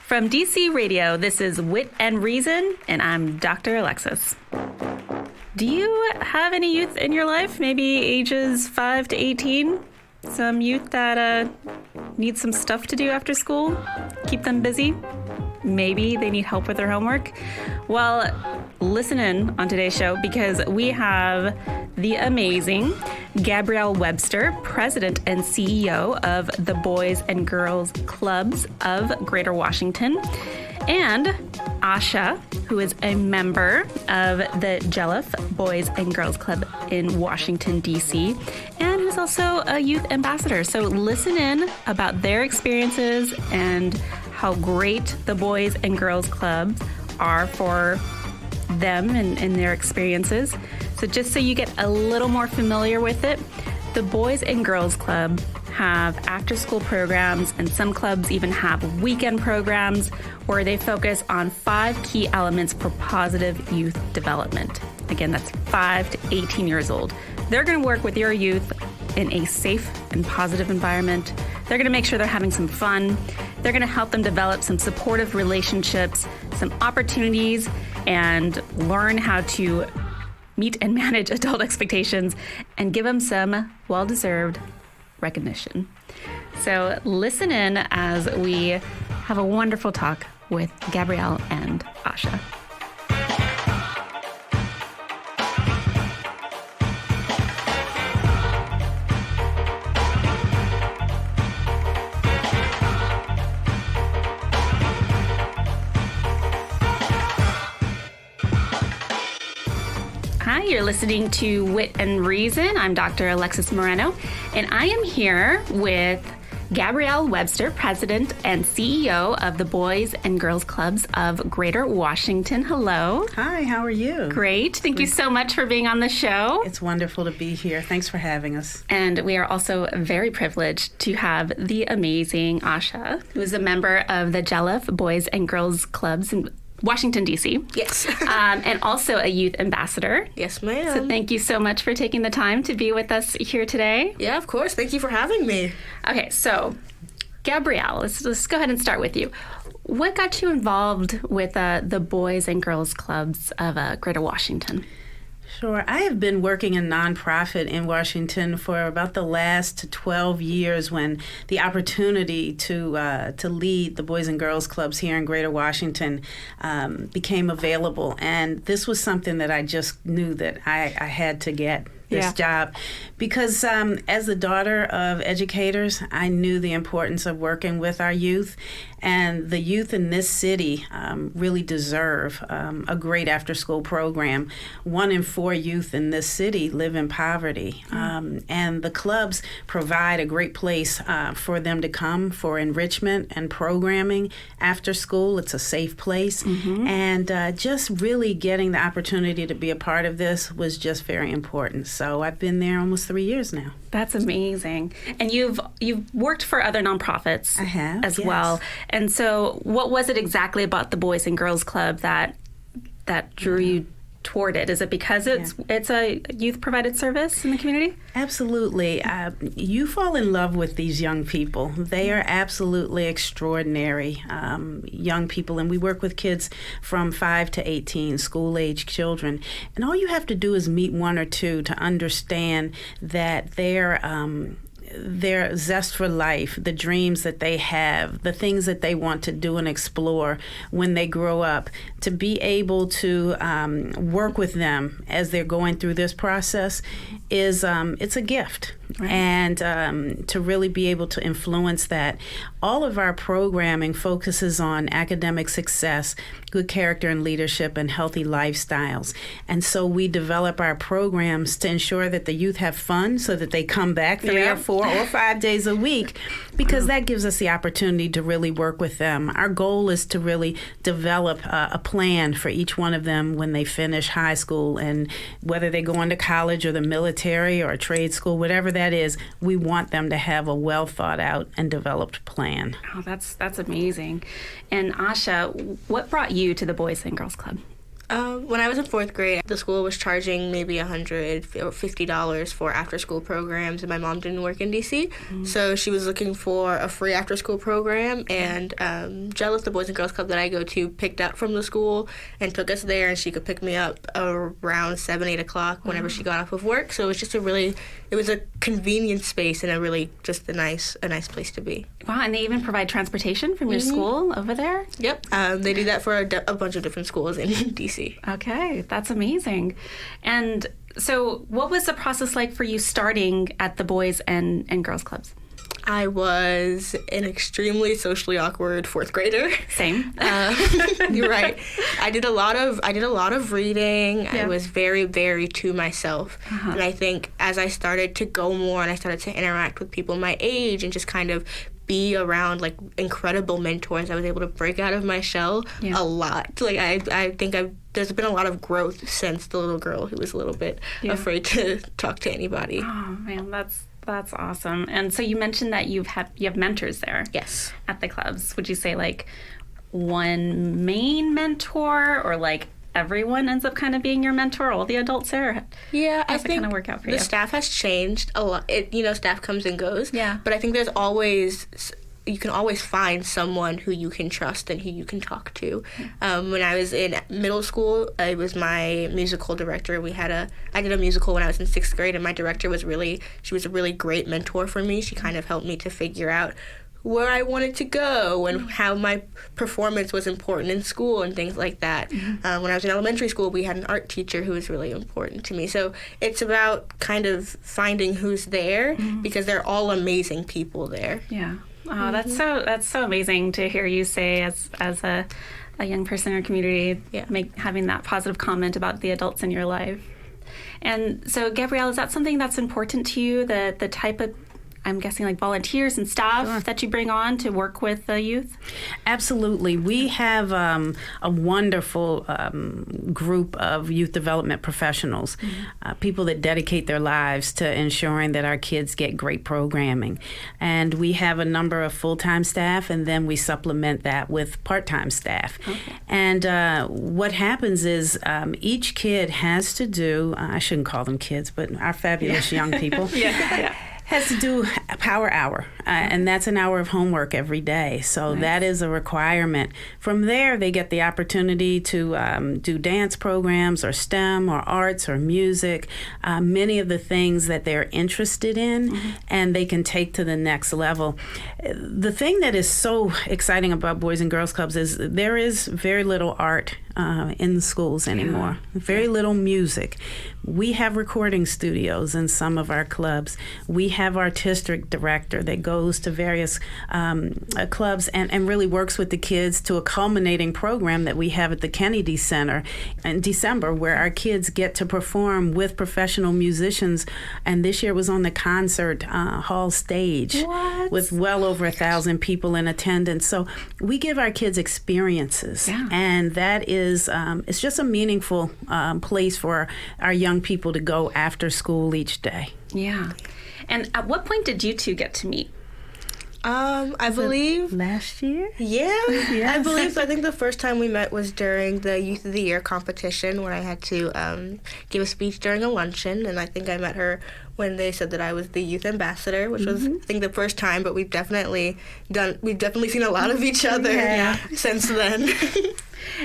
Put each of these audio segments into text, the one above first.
From DC Radio, this is Wit and Reason, and I'm Dr. Alexis. Do you have any youth in your life, maybe ages 5 to 18? Some youth that need some stuff to do after school? Keep them busy? Maybe they need help with their homework? Well, listen in on today's show because we have the amazing Gabrielle Webster, President and CEO of the Boys and Girls Clubs of Greater Washington, and Asha, who is a member of the Jelliff Boys and Girls Club in Washington, D.C., and who's also a youth ambassador. So listen in about their experiences and how great the Boys and Girls Clubs are for them and their experiences. So just so you get a little more familiar with it, the Boys and Girls Club have after-school programs, and some clubs even have weekend programs where they focus on 5 key elements for positive youth development. Again, that's 5 to 18 years old. They're going to work with your youth in a safe and positive environment. They're going to make sure they're having some fun. They're going to help them develop some supportive relationships, some opportunities, and learn how to meet and manage adult expectations and give them some well-deserved recognition. So listen in as we have a wonderful talk with Gabrielle and Asha. Hi, you're listening to Wit and Reason. I'm Dr. Alexis Moreno, and I am here with Gabrielle Webster, President and CEO of the Boys and Girls Clubs of Greater Washington. Hello. Hi, how are you? Great. Thank you so much for being on the show. It's wonderful to be here. Thanks for having us. And we are also very privileged to have the amazing Asha, who is a member of the Jelliff Boys and Girls Clubs in Washington, D.C. Yes. And also a youth ambassador. Yes, ma'am. So thank you so much for taking the time to be with us here today. Yeah, of course. Thank you for having me. Okay, so Gabrielle, let's go ahead and start with you. What got you involved with the Boys and Girls Clubs of Greater Washington? Sure. I have been working in nonprofit in Washington for about the last 12 years when the opportunity to lead the Boys and Girls Clubs here in Greater Washington became available. And this was something that I just knew that I had to get this job because as the daughter of educators, I knew the importance of working with our youth. And the youth in this city really deserve a great after-school program. 1 in 4 youth in this city live in poverty. And the clubs provide a great place for them to come for enrichment and programming after school. It's a safe place. And just really getting the opportunity to be a part of this was just very important. So I've been there almost 3 years now. That's amazing. And you've worked for other nonprofits I have, as yes. well. And so what was it exactly about the Boys and Girls Club that drew you toward it? Is it because it's a youth-provided service in the community? Absolutely. You fall in love with these young people. They are absolutely extraordinary young people, and we work with kids from 5 to 18, school-age children. And all you have to do is meet 1 or 2 to understand that their zest for life, the dreams that they have, the things that they want to do and explore when they grow up, to be able to work with them as they're going through this process is it's a gift. Right. And to really be able to influence that. All of our programming focuses on academic success, good character and leadership, and healthy lifestyles. And so we develop our programs to ensure that the youth have fun so that they come back 3 or 4 or 5 days a week, because that gives us the opportunity to really work with them. Our goal is to really develop a plan for each one of them when they finish high school, and whether they go into college or the military or a trade school, whatever that is, we want them to have a well thought out and developed plan. Oh, that's amazing. And Asha, what brought you to the Boys and Girls Club? When I was in fourth grade, the school was charging maybe $150 for after-school programs, and my mom didn't work in D.C., so she was looking for a free after-school program, and Jealous, the Boys and Girls Club that I go to, picked up from the school and took us there, and she could pick me up around 7, 8 o'clock whenever she got off of work, so it was just it was a convenient space and just a nice place to be. Wow, and they even provide transportation from your school over there? Yep, they do that for a bunch of different schools in D.C. Okay, that's amazing. And so what was the process like for you starting at the Boys and Girls Clubs? I was an extremely socially awkward fourth grader. Same. You're right. I did a lot of reading. Yeah. I was very, very to myself. And I think as I started to go more and I started to interact with people my age and just kind of be around like incredible mentors, I was able to break out of my shell a lot. Like I think there's been a lot of growth since the little girl who was a little bit afraid to talk to anybody. Oh man, that's awesome. And so you mentioned that you have mentors there. Yes. At the clubs. Would you say like one main mentor, or like everyone ends up kind of being your mentor, all the adults there? Yeah, I think kind of work out for you? The staff has changed a lot. Staff comes and goes. Yeah. But I think you can always find someone who you can trust and who you can talk to. When I was in middle school, it was my musical director. I did a musical when I was in 6th grade, and my director was a really great mentor for me. She kind of helped me to figure out where I wanted to go and how my performance was important in school and things like that. When I was in elementary school, we had an art teacher who was really important to me. So it's about kind of finding who's there because they're all amazing people there. Yeah. Oh, that's so amazing to hear you say as a young person in your community, having that positive comment about the adults in your life. And so, Gabrielle, is that something that's important to you, the type of, I'm guessing, like volunteers and staff that you bring on to work with the youth? Absolutely. We have a wonderful group of youth development professionals, people that dedicate their lives to ensuring that our kids get great programming. And we have a number of full-time staff, and then we supplement that with part-time staff. Okay. And what happens is each kid has to do, I shouldn't call them kids, but our fabulous young people. Has to do a power hour, and that's an hour of homework every day. So that is a requirement. From there, they get the opportunity to do dance programs or STEM or arts or music, many of the things that they're interested in, and they can take to the next level. The thing that is so exciting about Boys and Girls Clubs is there is very little art in the schools anymore, very little music. We have recording studios in some of our clubs. We have our artistic director that goes to various clubs and really works with the kids to a culminating program that we have at the Kennedy Center in December, where our kids get to perform with professional musicians. And this year was on the concert hall stage with well over 1,000 people in attendance. So we give our kids experiences, and that is it's just a meaningful place for our young people to go after school each day. Yeah. And at what point did you two get to meet? I believe last year. Yeah, yes. I believe so. I think the first time we met was during the Youth of the Year competition when I had to give a speech during a luncheon, and I think I met her when they said that I was the youth ambassador, which was I think the first time. But we've definitely seen a lot of each other since then.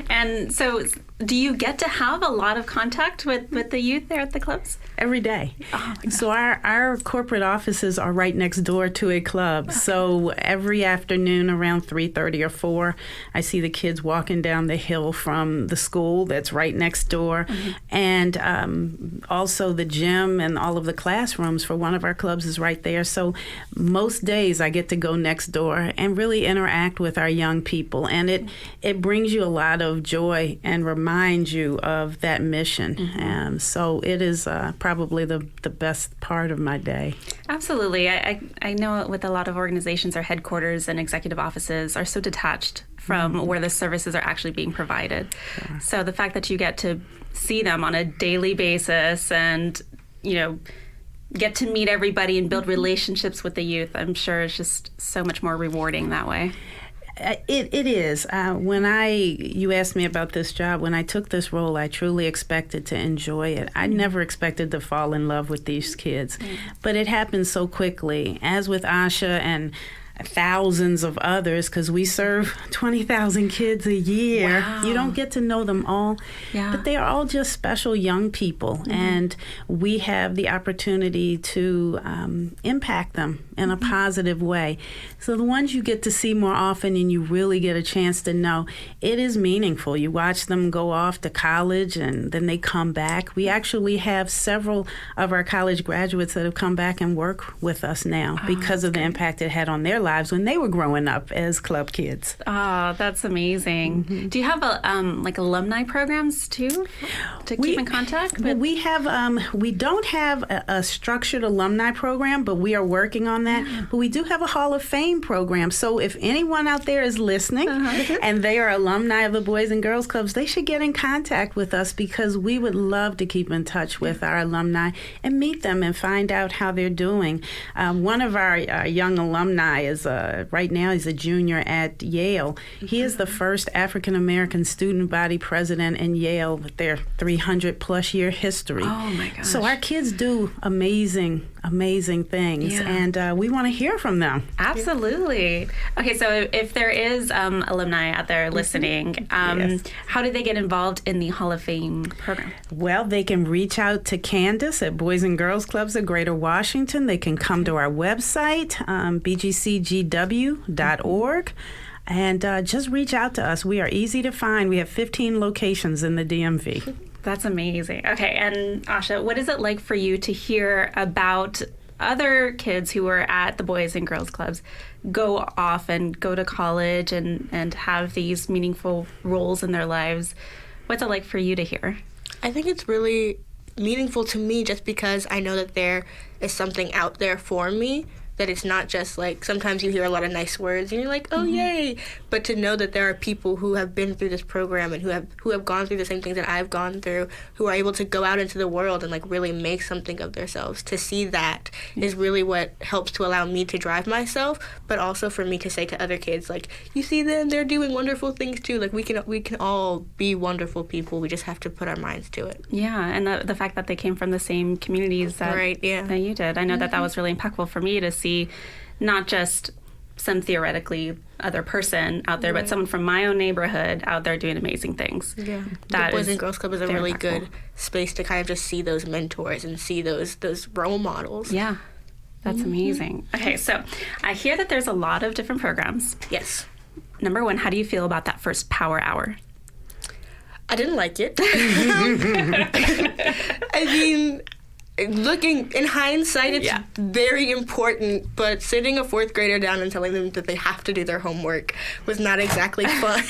And so, do you get to have a lot of contact with the youth there at the clubs? Every day. Oh, so our corporate offices are right next door to a club. Okay. So every afternoon around 3:30 or 4, I see the kids walking down the hill from the school that's right next door. And also the gym and all of the classrooms for one of our clubs is right there. So most days I get to go next door and really interact with our young people. And it brings you a lot of joy and reminds you of that mission. So it is probably the best part of my day. Absolutely. I know with a lot of organizations, our headquarters and executive offices are so detached from where the services are actually being provided. Sure. So the fact that you get to see them on a daily basis and, get to meet everybody and build relationships with the youth, I'm sure is just so much more rewarding that way. It is. You asked me about this job, when I took this role, I truly expected to enjoy it. I never expected to fall in love with these kids, but it happened so quickly. As with Asha and thousands of others, because we serve 20,000 kids a year. Wow. You don't get to know them all, but they are all just special young people, and we have the opportunity to impact them in a positive way. So the ones you get to see more often and you really get a chance to know, it is meaningful. You watch them go off to college and then they come back. We actually have several of our college graduates that have come back and work with us now because of the impact it had on their lives when they were growing up as club kids. Oh, that's amazing. Do you have like alumni programs too to keep in contact with? We have we don't have a structured alumni program, but we are working on that. But we do have a Hall of Fame program. So if anyone out there is listening and they are alumni of the Boys and Girls Clubs, they should get in contact with us, because we would love to keep in touch with our alumni and meet them and find out how they're doing. One of our young alumni is right now he's a junior at Yale. He is the first African American student body president in Yale with their 300 plus year history. Oh my gosh. So our kids do amazing things, and we want to hear from them. Absolutely. Okay, so if there is alumni out there listening, how do they get involved in the Hall of Fame program? Well, they can reach out to Candace at Boys and Girls Clubs of Greater Washington. They can come to our website, BGCGW.org. And just reach out to us. We are easy to find. We have 15 locations in the DMV. That's amazing. Okay, and Asha, what is it like for you to hear about other kids who are at the Boys and Girls Clubs go off and go to college and have these meaningful roles in their lives? What's it like for you to hear? I think it's really meaningful to me just because I know that there is something out there for me, that it's not just like, sometimes you hear a lot of nice words and you're like, oh yay, but to know that there are people who have been through this program and who have gone through the same things that I've gone through, who are able to go out into the world and like really make something of themselves. To see that is really what helps to allow me to drive myself, but also for me to say to other kids, like, you see them, they're doing wonderful things too. Like we can all be wonderful people. We just have to put our minds to it. Yeah, and the fact that they came from the same communities that you did. I know that was really impactful for me to see not just some theoretically other person out there, but someone from my own neighborhood out there doing amazing things. Yeah, the Boys and Girls Club is a really good space to kind of just see those mentors and see those role models. Yeah, that's amazing. Okay, so I hear that there's a lot of different programs. Yes. Number one, how do you feel about that first power hour? I didn't like it. I mean, looking in hindsight, it's very important, but sitting a fourth grader down and telling them that they have to do their homework was not exactly fun.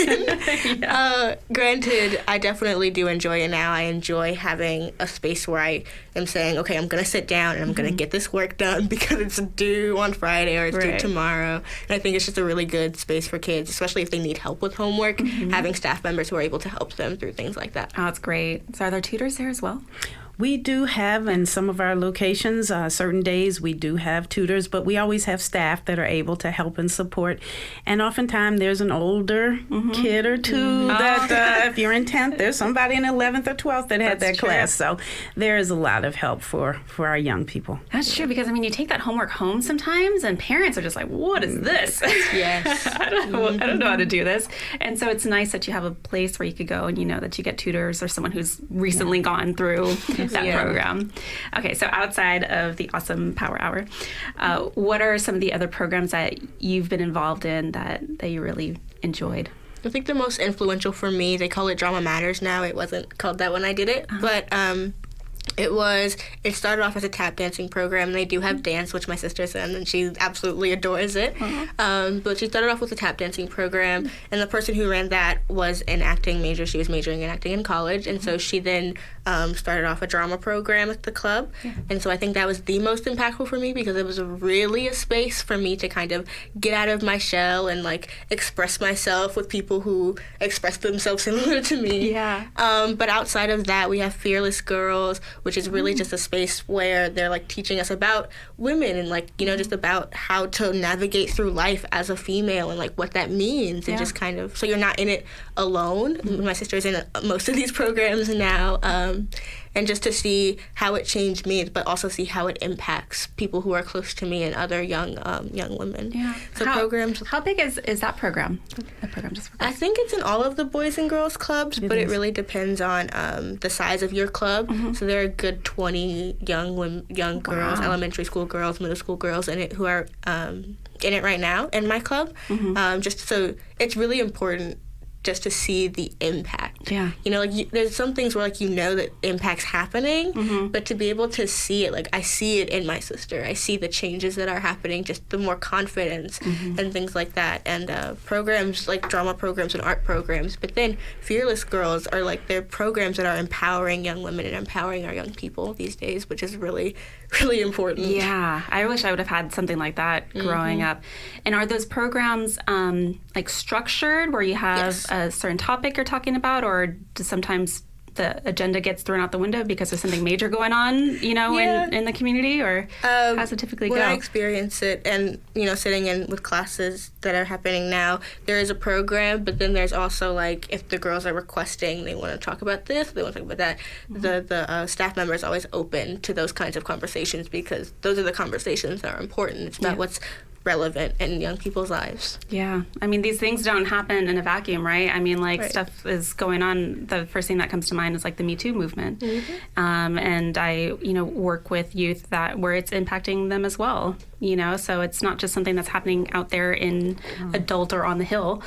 Granted, I definitely do enjoy it now. I enjoy having a space where I am saying, okay, I'm going to sit down and I'm going to get this work done because it's due on Friday or it's due tomorrow. And I think it's just a really good space for kids, especially if they need help with homework, having staff members who are able to help them through things like that. Oh, that's great. So are there tutors there as well? We do have, in some of our locations, certain days we do have tutors, but we always have staff that are able to help and support. And oftentimes there's an older kid or two that, if you're in 10th, there's somebody in 11th or 12th that had that class. So there is a lot of help for our young people. That's true, because, I mean, you take that homework home sometimes, and parents are just like, what is this? Yes. I don't know how to do this. And so it's nice that you have a place where you could go and you know that you get tutors or someone who's recently gone through that program. Okay, so outside of the awesome Power Hour, what are some of the other programs that you've been involved in that you really enjoyed? I think the most influential for me, they call it Drama Matters now. It wasn't called that when I did it, but it started off as a tap dancing program. They do have dance, which my sister's in, and she absolutely adores it. But she started off with a tap dancing program, and the person who ran that was an acting major. She was majoring in acting in college, and so she then started off a drama program at the club. And so I think that was the most impactful for me, because it was really a space for me to kind of get out of my shell and like express myself with people who express themselves similar to me. But outside of that, we have Fearless Girls, which is really just a space where they're like teaching us about women and like, you know, just about how to navigate through life as a female and like what that means, and just kind of, so you're not in it alone. My sister's in most of these programs now, and just to see how it changed me, but also see how it impacts people who are close to me and other young women. Yeah. So programs. How big is that program? The program just for girls? I think it's in all of the Boys and Girls Clubs, but it really depends on the size of your club. So there are a good 20 young girls, elementary school girls, middle school girls in it who are in it right now in my club. Just so it's really important just to see the impact. Yeah. You know, like there's some things where like you know that impact's happening, but to be able to see it, like I see it in my sister. I see the changes that are happening, just the more confidence and things like that. And programs like drama programs and art programs, but then Fearless Girls are like they're programs that are empowering young women and empowering our young people these days, which is really, really important. Yeah, I wish I would have had something like that growing up. And are those programs like structured where you have a certain topic you're talking about, or does sometimes the agenda gets thrown out the window because there's something major going on, you know, in the community, or how does it typically go? When I experience it and, you know, sitting in with classes that are happening now, there is a program, but then there's also, like, if the girls are requesting, they want to talk about this, they want to talk about that, the staff member is always open to those kinds of conversations because those are the conversations that are important. It's about what's relevant in young people's lives. Yeah. I mean, these things don't happen in a vacuum, right? I mean, like, stuff is going on. The first thing that comes to mind is, like, the Me Too movement. And I, you know, work with youth where it's impacting them as well, you know? So it's not just something that's happening out there in adult or on the hill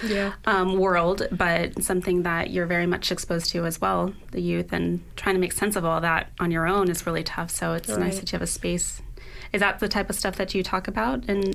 world, but something that you're very much exposed to as well, the youth, and trying to make sense of all that on your own is really tough. So it's nice that you have a space. Is that the type of stuff that you talk about in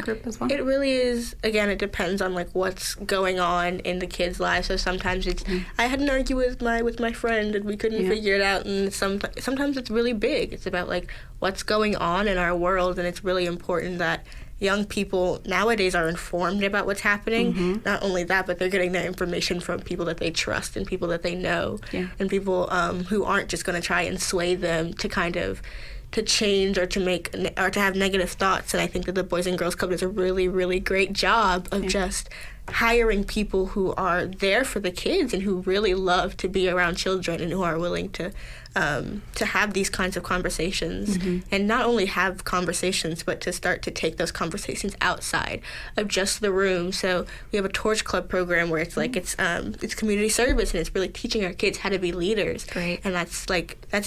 group as well? It really is. Again, it depends on like what's going on in the kids' lives. So sometimes it's I had an argument with my friend and we couldn't figure it out. And sometimes it's really big. It's about like what's going on in our world, and it's really important that young people nowadays are informed about what's happening. Not only that, but they're getting their information from people that they trust and people that they know, and people who aren't just going to try and sway them to kind of to change or to make or to have negative thoughts. And I think that the Boys and Girls Club does a really, really great job of just hiring people who are there for the kids and who really love to be around children and who are willing to have these kinds of conversations, and not only have conversations, but to start to take those conversations outside of just the room. So we have a Torch Club program where it's like it's community service, and it's really teaching our kids how to be leaders. Great. And that's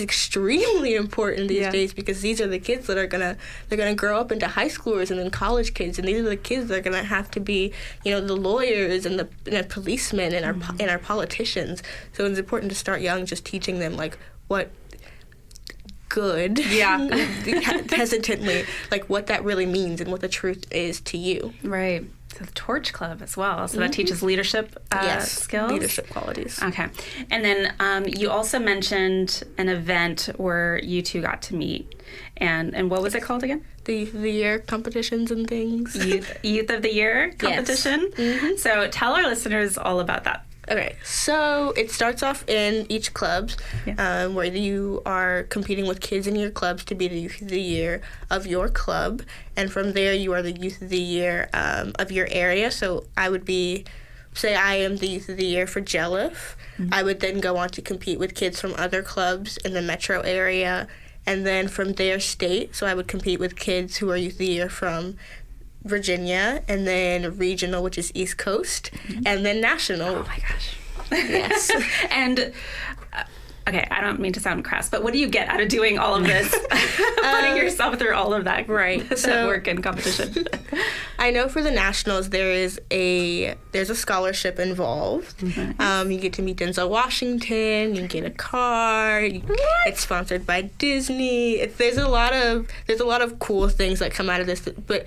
extremely important these days, because these are the kids that they're gonna grow up into high schoolers and then college kids, and these are the kids that are gonna have to be, you know, the lawyers and the policemen and our politicians. So it's important to start young, just teaching them like what good hesitantly like what that really means and what the truth is to you. Right. So the Torch Club as well. So that teaches leadership skills? Leadership qualities. Okay. And then you also mentioned an event where you two got to meet. And what was it called again? The Youth of the Year competitions and things. Youth of the Year competition? Yes. So tell our listeners all about that. Okay, so it starts off in each club where you are competing with kids in your clubs to be the Youth of the Year of your club. And from there, you are the Youth of the Year of your area. So I would say I am the Youth of the Year for Jelliff. I would then go on to compete with kids from other clubs in the metro area. And then from there, state. So I would compete with kids who are Youth of the Year from Virginia, and then regional, which is East Coast, and then national. Oh my gosh. Yes. And okay, I don't mean to sound crass, but what do you get out of doing all of this? Putting yourself through all of that, that work and competition. I know for the nationals there's a scholarship involved. You get to meet Denzel Washington. You get a car. It's sponsored by Disney. There's a lot of cool things that come out of this, but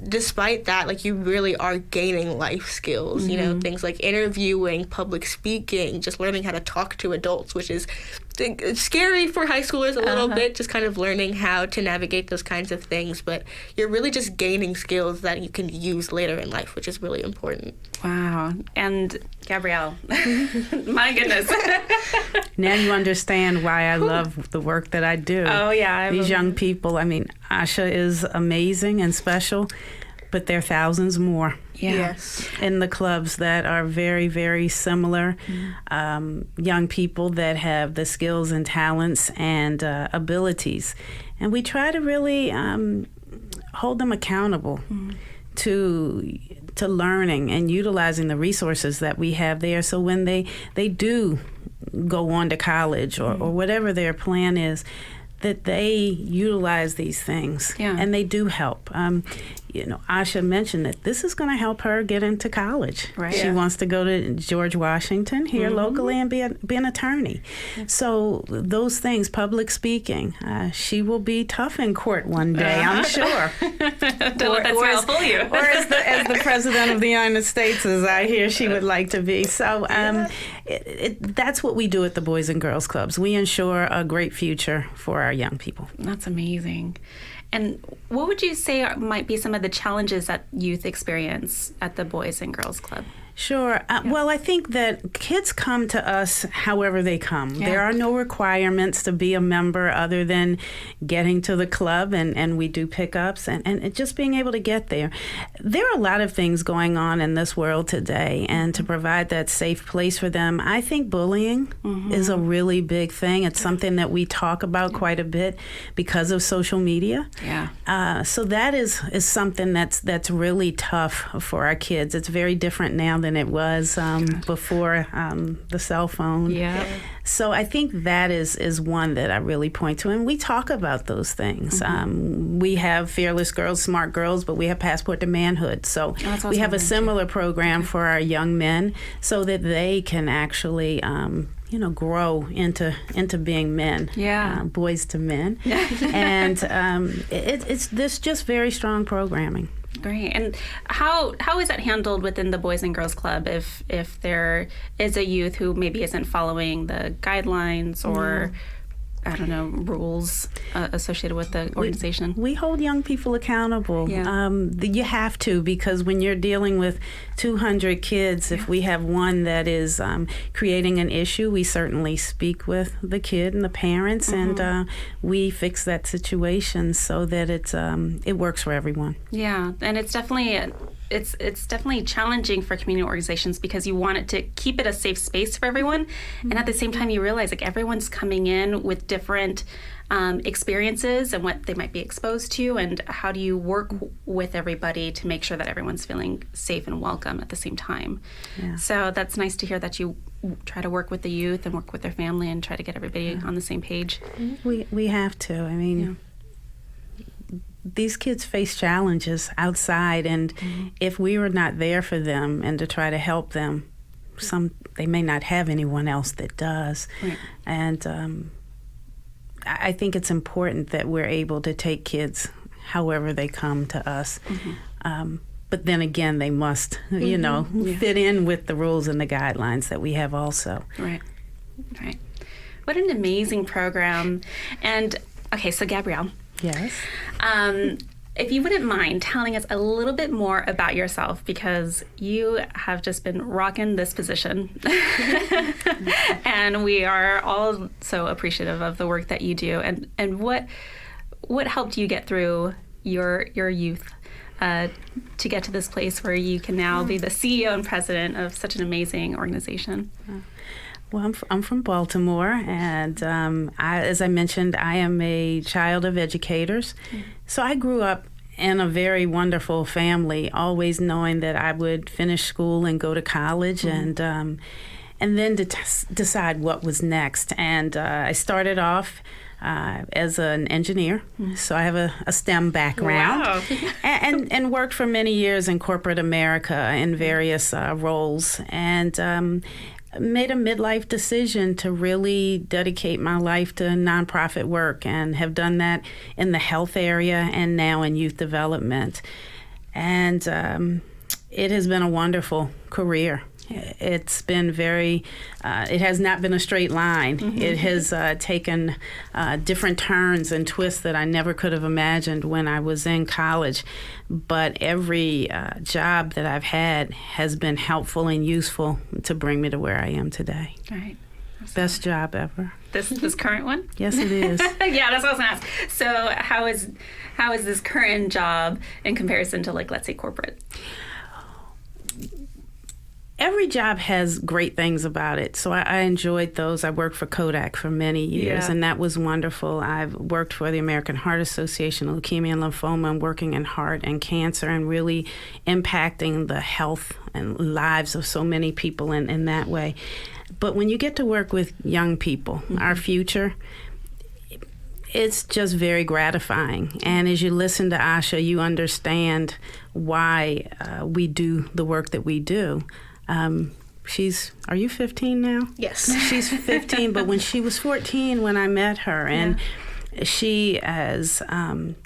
despite that, like, you really are gaining life skills, you know, things like interviewing, public speaking, just learning how to talk to adults, which is it's scary for high schoolers a little bit, just kind of learning how to navigate those kinds of things, but you're really just gaining skills that you can use later in life, which is really important. Wow. And Gabrielle, my goodness. Now you understand why I love the work that I do. Oh, yeah. These young people, I mean, Asha is amazing and special, but there are thousands more. Yeah. Yes. In the clubs that are very, very similar. Young people that have the skills and talents and abilities. And we try to really hold them accountable to learning and utilizing the resources that we have there. So when they do go on to college or whatever their plan is, that they utilize these things, and they do help. Asha mentioned that this is going to help her get into college. Right. She wants to go to George Washington here locally and be an attorney. So those things, public speaking, she will be tough in court one day, I'm sure. Don't let that smile fool you. Or as the President of the United States, as I hear she would like to be. So that's what we do at the Boys and Girls Clubs. We ensure a great future for our young people. That's amazing. And what would you say might be some of the challenges that youth experience at the Boys and Girls Club? Sure. Well, I think that kids come to us however they come. Yeah. There are no requirements to be a member other than getting to the club, and we do pickups and just being able to get there. There are a lot of things going on in this world today, and to provide that safe place for them, I think bullying is a really big thing. It's something that we talk about quite a bit because of social media. Yeah. So that is something that's really tough for our kids. It's very different now than it was before the cell phone. Yeah. So I think that is one that I really point to. And we talk about those things. We have Fearless Girls, Smart Girls, but we have Passport to Manhood. So we have a similar program for our young men so that they can actually grow into being men, boys to men. And it's this just very strong programming. Great. And how is that handled within the Boys and Girls Club if there is a youth who maybe isn't following the guidelines or I don't know, rules associated with the organization? We hold young people accountable. Yeah. You have to, because when you're dealing with 200 kids, if we have one that is creating an issue, we certainly speak with the kid and the parents, and we fix that situation so that it works for everyone. Yeah, and it's definitely challenging for community organizations because you want it to keep it a safe space for everyone, and at the same time you realize like everyone's coming in with different experiences and what they might be exposed to, and how do you work with everybody to make sure that everyone's feeling safe and welcome at the same time. Yeah. So that's nice to hear that you try to work with the youth and work with their family and try to get everybody on the same page. We have to. I mean, these kids face challenges outside, and if we were not there for them and to try to help them, they may not have anyone else that does. Right. And I think it's important that we're able to take kids however they come to us. But then again, they must, fit in with the rules and the guidelines that we have also. Right. What an amazing program. And, okay, so Gabrielle. Yes. If you wouldn't mind telling us a little bit more about yourself, because you have just been rocking this position. And we are all so appreciative of the work that you do. And what helped you get through your youth to get to this place where you can now be the CEO and president of such an amazing organization? Well, I'm from Baltimore, and as I mentioned, I am a child of educators. So I grew up in a very wonderful family, always knowing that I would finish school and go to college, and then to decide what was next. And I started off as an engineer, so I have a STEM background. Wow. and worked for many years in corporate America in various roles, and made a midlife decision to really dedicate my life to nonprofit work, and have done that in the health area and now in youth development. And it has been a wonderful career. It's been it has not been a straight line. It has taken different turns and twists that I never could have imagined when I was in college. But every job that I've had has been helpful and useful to bring me to where I am today. Right. Best job ever. This current one? Yes, it is. Yeah, that's what I was going to ask. So how is this current job in comparison to, like, let's say, corporate? Every job has great things about it. So I enjoyed those. I worked for Kodak for many years, and that was wonderful. I've worked for the American Heart Association, Leukemia and Lymphoma, and working in heart and cancer and really impacting the health and lives of so many people in that way. But when you get to work with young people, our future, it's just very gratifying. And as you listen to Asha, you understand why we do the work that we do. Are you 15 now? Yes. She's 15, but when she was 14 when I met her, and she has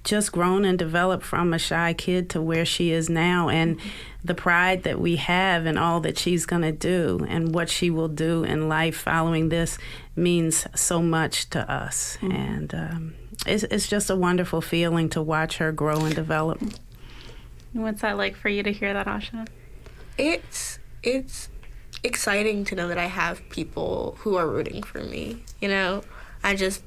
just grown and developed from a shy kid to where she is now, and the pride that we have in all that she's going to do and what she will do in life following this means so much to us. And it's just a wonderful feeling to watch her grow and develop. What's that like for you to hear that, Asha? It's exciting to know that I have people who are rooting for me, you know? Because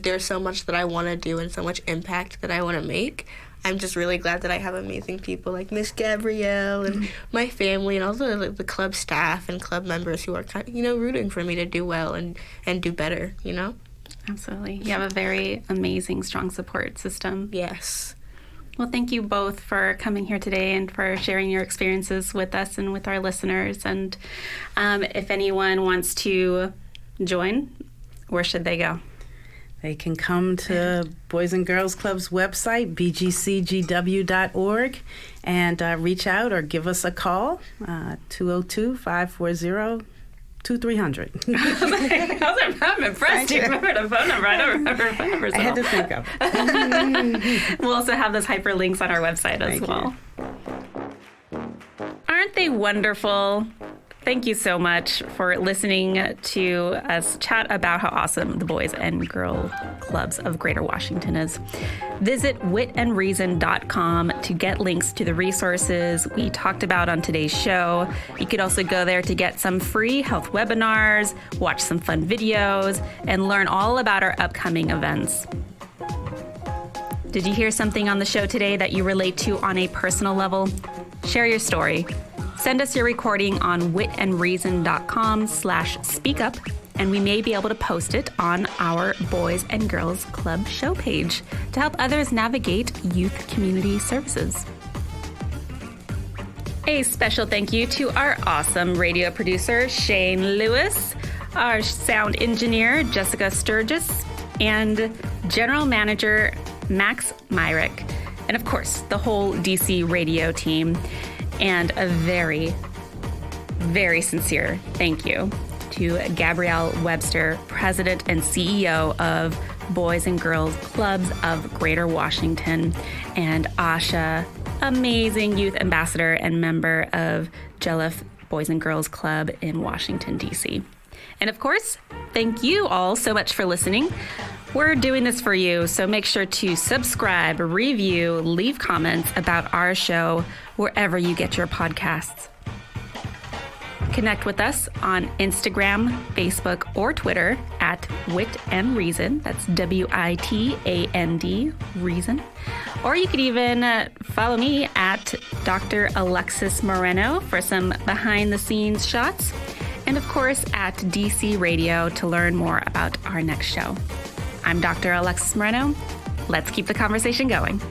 there's so much that I want to do and so much impact that I want to make. I'm just really glad that I have amazing people like Miss Gabrielle and my family and all the club staff and club members who are rooting for me to do well and do better, you know? Absolutely. You have a very amazing, strong support system. Yes. Well, thank you both for coming here today and for sharing your experiences with us and with our listeners. And if anyone wants to join, where should they go? They can come to Boys and Girls Club's website, bgcgw.org, and reach out or give us a call, 202-540-2300. I'm impressed. You remembered a phone number. I don't remember phone numbers. I had to think of it. We'll also have those hyperlinks on our website as well. Aren't they wonderful? Thank you so much for listening to us chat about how awesome the Boys and Girl Clubs of Greater Washington is. Visit witandreason.com to get links to the resources we talked about on today's show. You could also go there to get some free health webinars, watch some fun videos, and learn all about our upcoming events. Did you hear something on the show today that you relate to on a personal level? Share your story. Send us your recording on witandreason.com/speakup, and we may be able to post it on our Boys and Girls Club show page to help others navigate youth community services. A special thank you to our awesome radio producer, Shane Lewis, our sound engineer, Jessica Sturgis, and general manager, Max Myrick, and of course, the whole DC radio team. And a very, very sincere thank you to Gabrielle Webster, President and CEO of Boys and Girls Clubs of Greater Washington, and Asha, amazing youth ambassador and member of JLF Boys and Girls Club in Washington, D.C. And of course, thank you all so much for listening. We're doing this for you, so make sure to subscribe, review, leave comments about our show wherever you get your podcasts. Connect with us on Instagram, Facebook, or Twitter at Wit and Reason. That's WITAND, Reason. Or you could even follow me at Dr. Alexis Moreno for some behind-the-scenes shots. And of course, at DC Radio to learn more about our next show. I'm Dr. Alexis Moreno. Let's keep the conversation going.